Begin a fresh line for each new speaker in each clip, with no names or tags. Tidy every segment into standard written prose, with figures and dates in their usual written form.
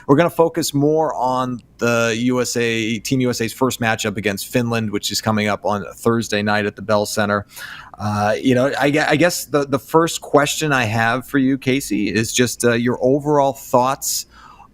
we're going to focus more on the Team USA's first matchup against Finland, which is coming up on Thursday night at the Bell Center. I guess the first question I have for you, Kasey, is just your overall thoughts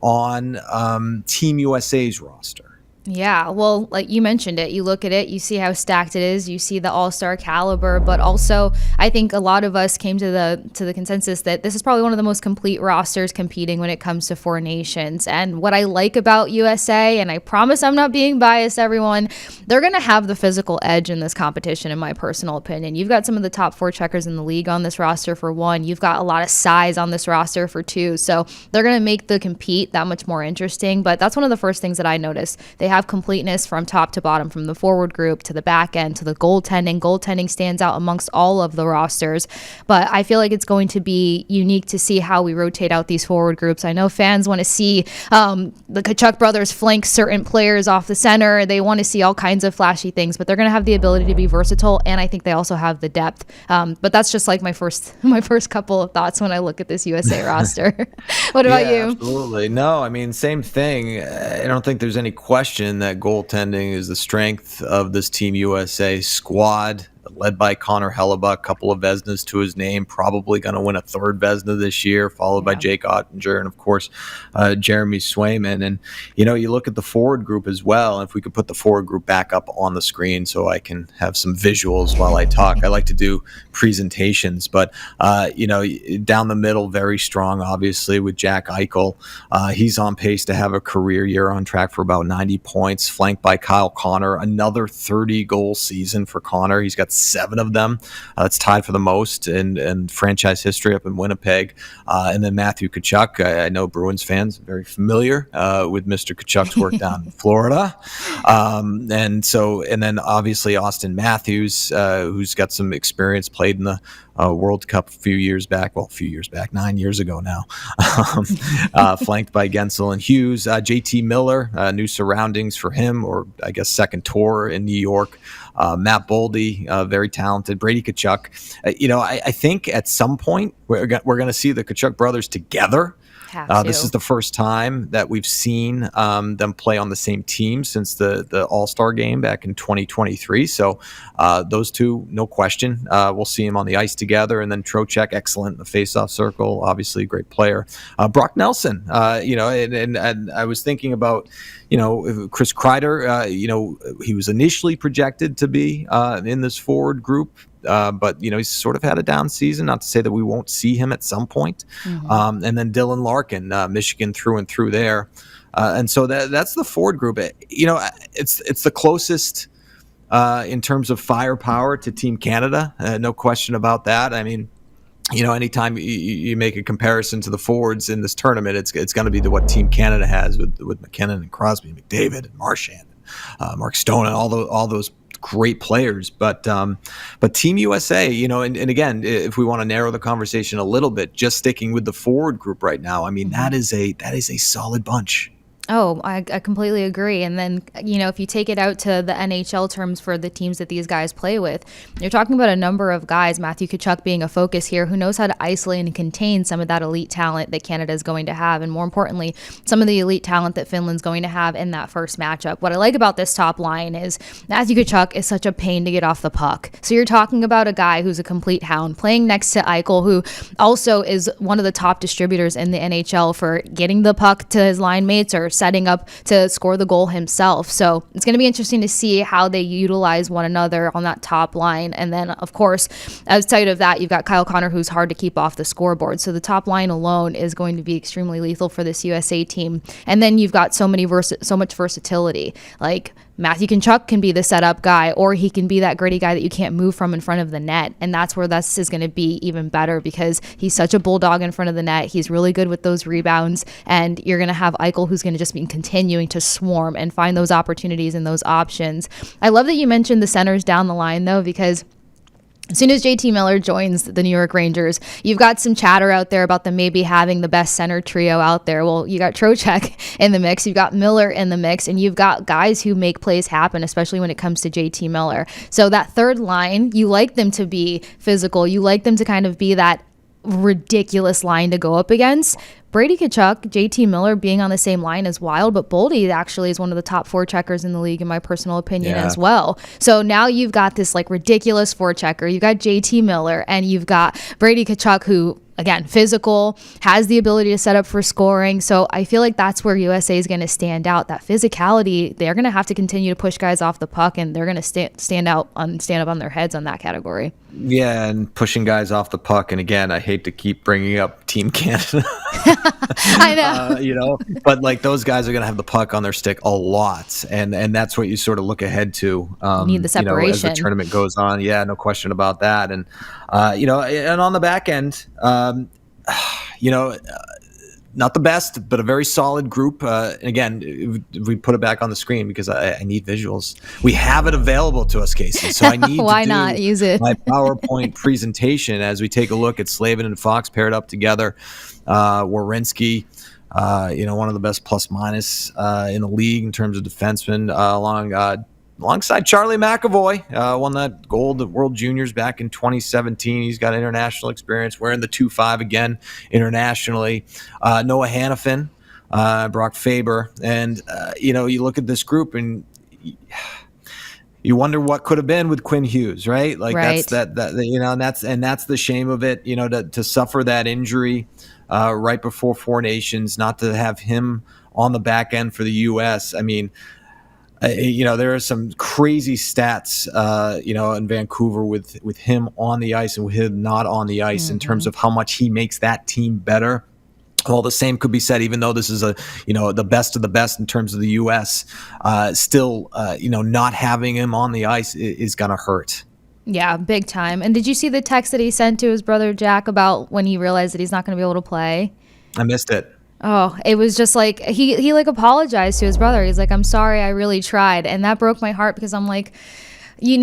on Team USA's roster.
Yeah, well, like you mentioned it, you look at it, you see how stacked it is, you see the all-star caliber, but also I think a lot of us came to the consensus that this is probably one of the most complete rosters competing when it comes to four nations. And what I like about USA, and I promise I'm not being biased, everyone, they're going to have the physical edge in this competition, in my personal opinion. You've got some of the top forecheckers in the league on this roster for one. You've got a lot of size on this roster for two. So they're going to make the compete that much more interesting. But that's one of the first things that I noticed. They have completeness from top to bottom, from the forward group to the back end to the goaltending. Goaltending stands out amongst all of the rosters, but I feel like it's going to be unique to see how we rotate out these forward groups. I know fans want to see the Tkachuk brothers flank certain players off the center. They want to see all kinds of flashy things, but they're going to have the ability to be versatile, and I think they also have the depth. But that's just like my first couple of thoughts when I look at this USA roster. What about you?
Absolutely. No, I mean, same thing. I don't think there's any question that goaltending is the strength of this Team USA squad, led by Connor Hellebuck, a couple of Vezinas to his name, probably going to win a third Vezina this year, followed by Jake Ottinger and, of course, Jeremy Swayman. And, you look at the forward group as well. If we could put the forward group back up on the screen so I can have some visuals while I talk. I like to do presentations, but, down the middle, very strong, obviously, with Jack Eichel. He's on pace to have a career year, on track for about 90 points, flanked by Kyle Connor, another 30-goal season for Connor. He's got 7 of them. It's tied for the most in franchise history up in Winnipeg. And then Matthew Tkachuk. I know Bruins fans are very familiar with Mr. Tkachuk's work down in Florida. And then obviously Auston Matthews, who's got some experience, played in the World Cup a few years back, 9 years ago now, flanked by Gensel and Hughes. JT Miller, new surroundings for him, or I guess second tour in New York. Matt Boldy, very talented. Brady Tkachuk. I think at some point we're going to see the Tkachuk brothers together. This is the first time that we've seen them play on the same team since the All-Star game back in 2023. So those two, no question, we'll see them on the ice together. And then Trocheck, excellent in the face-off circle, obviously a great player. Brock Nelson, and I was thinking about, Chris Kreider, he was initially projected to be in this forward group. But he's sort of had a down season. Not to say that we won't see him at some point. Mm-hmm. And then Dylan Larkin, Michigan through and through there. And so that's the forward group. It's the closest in terms of firepower to Team Canada. No question about that. I mean, anytime you make a comparison to the forwards in this tournament, it's going to be to what Team Canada has with McKinnon and Crosby, McDavid and Marchand, Mark Stone, and all those great players, but Team USA, and again, if we want to narrow the conversation a little bit, just sticking with the forward group right now, I mean, that is a solid bunch.
Oh, I completely agree. And then, if you take it out to the NHL terms for the teams that these guys play with, you're talking about a number of guys, Matthew Tkachuk being a focus here, who knows how to isolate and contain some of that elite talent that Canada is going to have. And more importantly, some of the elite talent that Finland's going to have in that first matchup. What I like about this top line is Matthew Tkachuk is such a pain to get off the puck. So you're talking about a guy who's a complete hound playing next to Eichel, who also is one of the top distributors in the NHL for getting the puck to his line mates or setting up to score the goal himself. So it's going to be interesting to see how they utilize one another on that top line. And then, of course, outside of that, you've got Kyle Connor, who's hard to keep off the scoreboard. So the top line alone is going to be extremely lethal for this USA team. And then you've got so much versatility. Like Matthew Tkachuk can be the setup guy, or he can be that gritty guy that you can't move from in front of the net. And that's where this is going to be even better, because he's such a bulldog in front of the net. He's really good with those rebounds. And you're going to have Eichel, who's going to just be continuing to swarm and find those opportunities and those options. I love that you mentioned the centers down the line, though, because as soon as JT Miller joins the New York Rangers, you've got some chatter out there about them maybe having the best center trio out there. Well, you got Trocheck in the mix, you've got Miller in the mix, and you've got guys who make plays happen, especially when it comes to JT Miller. So that third line, you like them to be physical. You like them to kind of be that ridiculous line to go up against. Brady Tkachuk, JT Miller being on the same line is wild, but Boldy actually is one of the top forecheckers in the league, in my personal opinion, as well. So now you've got this like ridiculous forechecker. You've got JT Miller, and you've got Brady Tkachuk, who, again, physical, has the ability to set up for scoring. So I feel like that's where USA is going to stand out. That physicality, they're going to have to continue to push guys off the puck, and they're going to stand up on their heads on that category.
Yeah, and pushing guys off the puck. And again, I hate to keep bringing up Team Canada.
I know.
But like those guys are going to have the puck on their stick a lot. And that's what you sort of look ahead to.
You need the separation.
As the tournament goes on. Yeah, no question about that. And, and on the back end, not the best, but a very solid group. Again, we put it back on the screen because I need visuals. We have it available to us, Kasey. So I need
Why
to do
not use it?
my PowerPoint presentation as we take a look at Slavin and Fox paired up together. Werenski, one of the best plus minus in the league in terms of defensemen, alongside Charlie McAvoy, won that gold at World Juniors back in 2017. He's got international experience, wearing the 2-5 again internationally. Noah Hannafin, Brock Faber, and you look at this group and you wonder what could have been with Quinn Hughes, right? Like
right.
that's the shame of it. To suffer that injury right before Four Nations, not to have him on the back end for the U.S. I mean. There are some crazy stats, in Vancouver with him on the ice and with him not on the ice in terms of how much he makes that team better. Well, the same could be said, even though this is the best of the best in terms of the U.S. Still, not having him on the ice is going to hurt.
Yeah, big time. And did you see the text that he sent to his brother Jack about when he realized that he's not going to be able to play?
I missed it.
Oh, it was just like he like apologized to his brother. He's like, "I'm sorry, I really tried," and that broke my heart because I'm like, you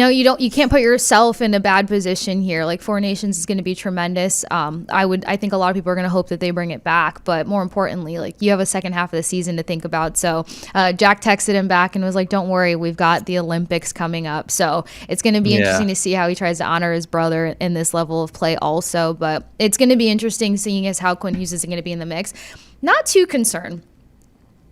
can't put yourself in a bad position here. Like Four Nations is going to be tremendous. I think a lot of people are going to hope that they bring it back, but more importantly, like you have a second half of the season to think about. So Jack texted him back and was like, "Don't worry, we've got the Olympics coming up." So it's going to be interesting to see how he tries to honor his brother in this level of play also. But it's going to be interesting seeing as how Quinn Hughes is going to be in the mix. Not too concerned.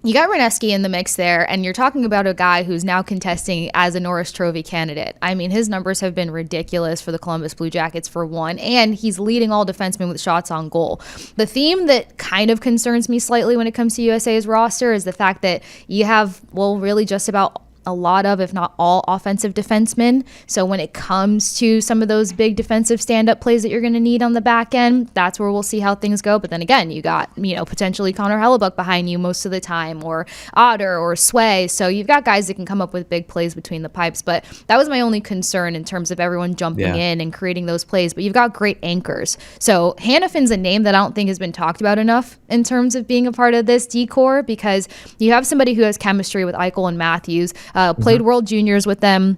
You got Rantanen in the mix there, and you're talking about a guy who's now contesting as a Norris Trophy candidate. I mean, his numbers have been ridiculous for the Columbus Blue Jackets, for one, and he's leading all defensemen with shots on goal. The theme that kind of concerns me slightly when it comes to USA's roster is the fact that you have, really just about a lot of, if not all, offensive defensemen. So when it comes to some of those big defensive stand-up plays that you're going to need on the back end, that's where we'll see how things go. But then again, you got, potentially Connor Hellebuck behind you most of the time, or Otter or Sway. So you've got guys that can come up with big plays between the pipes. But that was my only concern in terms of everyone jumping in and creating those plays. But you've got great anchors. So Hannafin's a name that I don't think has been talked about enough in terms of being a part of this decor, because you have somebody who has chemistry with Eichel and Matthews, played World Juniors with them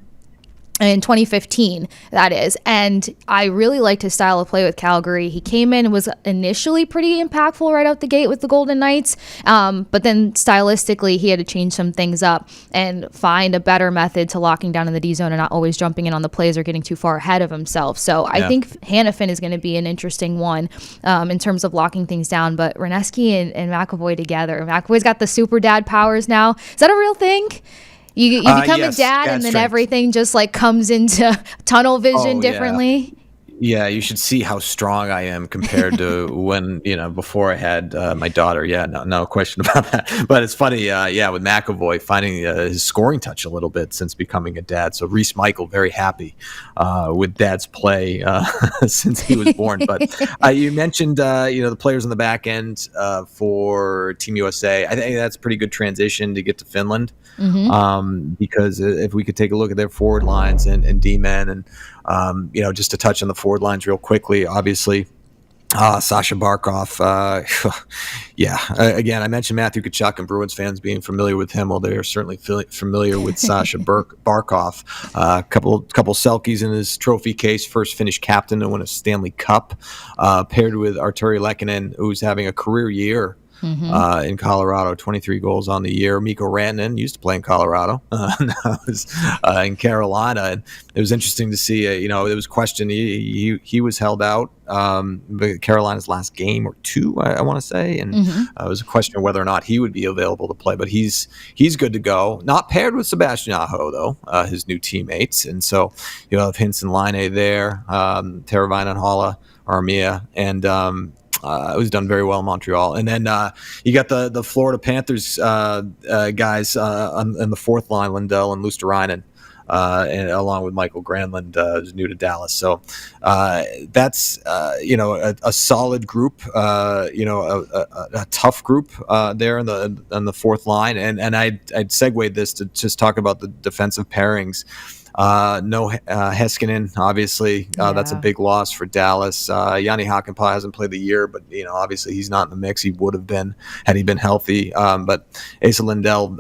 in 2015, that is. And I really liked his style of play with Calgary. He came in and was initially pretty impactful right out the gate with the Golden Knights. But then stylistically, he had to change some things up and find a better method to locking down in the D zone and not always jumping in on the plays or getting too far ahead of himself. So I think Hannafin is going to be an interesting one in terms of locking things down. But Werenski and McAvoy together. McAvoy's got the super dad powers now. Is that a real thing? You become a dad and then everything just like comes into tunnel vision differently.
Yeah, you should see how strong I am compared to when, before I had my daughter. Yeah, no question about that. But it's funny, with McAvoy finding his scoring touch a little bit since becoming a dad. So Reese Michael, very happy with dad's play since he was born. But you mentioned, the players on the back end for Team USA. I think that's a pretty good transition to get to Finland. Because if we could take a look at their forward lines and D-men and, just to touch on the forward lines real quickly, obviously, Sasha Barkov. Again, I mentioned Matthew Tkachuk and Bruins fans being familiar with him. Well, they are certainly familiar with Sasha Barkov. Couple Selkies in his trophy case. First Finnish captain to win a Stanley Cup, paired with Arturi Lehkonen, who's having a career year. in Colorado, 23 goals on the year. Mikko Rantanen used to play in Colorado, now is in Carolina. And it was interesting to see, there was question. He was held out, Carolina's last game or two, I want to say. And it was a question of whether or not he would be available to play. But he's good to go. Not paired with Sebastian Aho, though, his new teammates. And so you'll have Hintz and Laine there, Teravainen, Haula, Armia, and it was done very well in Montreal. And then you got the Florida Panthers guys in the fourth line, Lindell and Luosterainen, and along with Michael Granlund, who's new to Dallas. So that's a solid group, a tough group there in the fourth line. And I'd segue this to just talk about the defensive pairings. No Heiskanen, obviously. That's a big loss for Dallas. Yanni Hakanpää hasn't played the year, but obviously he's not in the mix. He would have been had he been healthy. But Asa Lindell,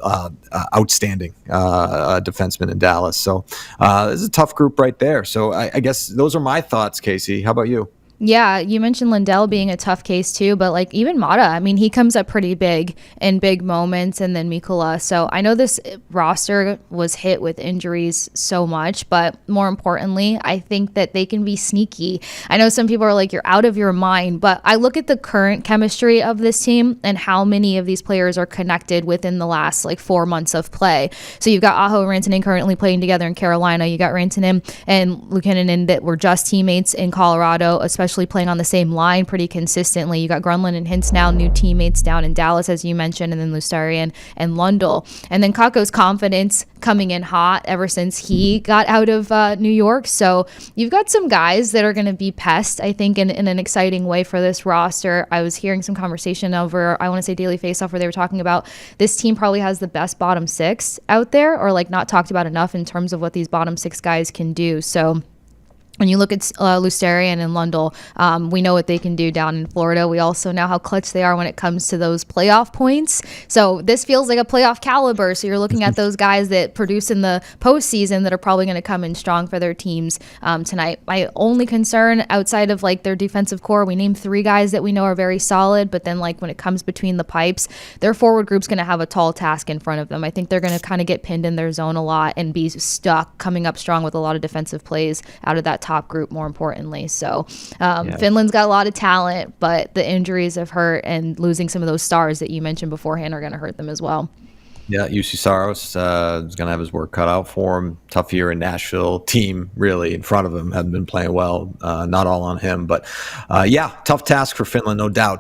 outstanding defenseman in Dallas. So this is a tough group right there. So I guess those are my thoughts, Kasey. How about you?
Yeah, you mentioned Lindell being a tough case too, but like even Mata, I mean, he comes up pretty big in big moments, and then Mikkola. So I know this roster was hit with injuries so much, but more importantly, I think that they can be sneaky. I know some people are like, you're out of your mind, but I look at the current chemistry of this team and how many of these players are connected within the last like 4 months of play. So you've got Aho and Rantanen currently playing together in Carolina. You got Rantanen and Luukkonen that were just teammates in Colorado, especially playing on the same line pretty consistently. You got Grunland and Hintz now, new teammates down in Dallas, as you mentioned, and then Luosterainen and Lundell. And then Kakko's confidence coming in hot ever since he got out of New York. So you've got some guys that are going to be pests, I think, in an exciting way for this roster. I was hearing some conversation over, I want to say Daily Faceoff, where they were talking about this team probably has the best bottom six out there, or like not talked about enough in terms of what these bottom six guys can do. So when you look at Luosterainen and Lundell, we know what they can do down in Florida. We also know how clutch they are when it comes to those playoff points. So this feels like a playoff caliber. So you're looking at those guys that produce in the postseason that are probably going to come in strong for their teams tonight. My only concern outside of like their defensive core, we named 3 guys that we know are very solid, but then like when it comes between the pipes, their forward group's going to have a tall task in front of them. I think they're going to kind of get pinned in their zone a lot and be stuck coming up strong with a lot of defensive plays out of that top group, more importantly. So Finland's got a lot of talent, but the injuries have hurt, and losing some of those stars that you mentioned beforehand are going to hurt them as well.
Yeah, UC Saros is going to have his work cut out for him. Tough year in Nashville. Team really in front of him hadn't been playing well. Not all on him, but tough task for Finland, no doubt.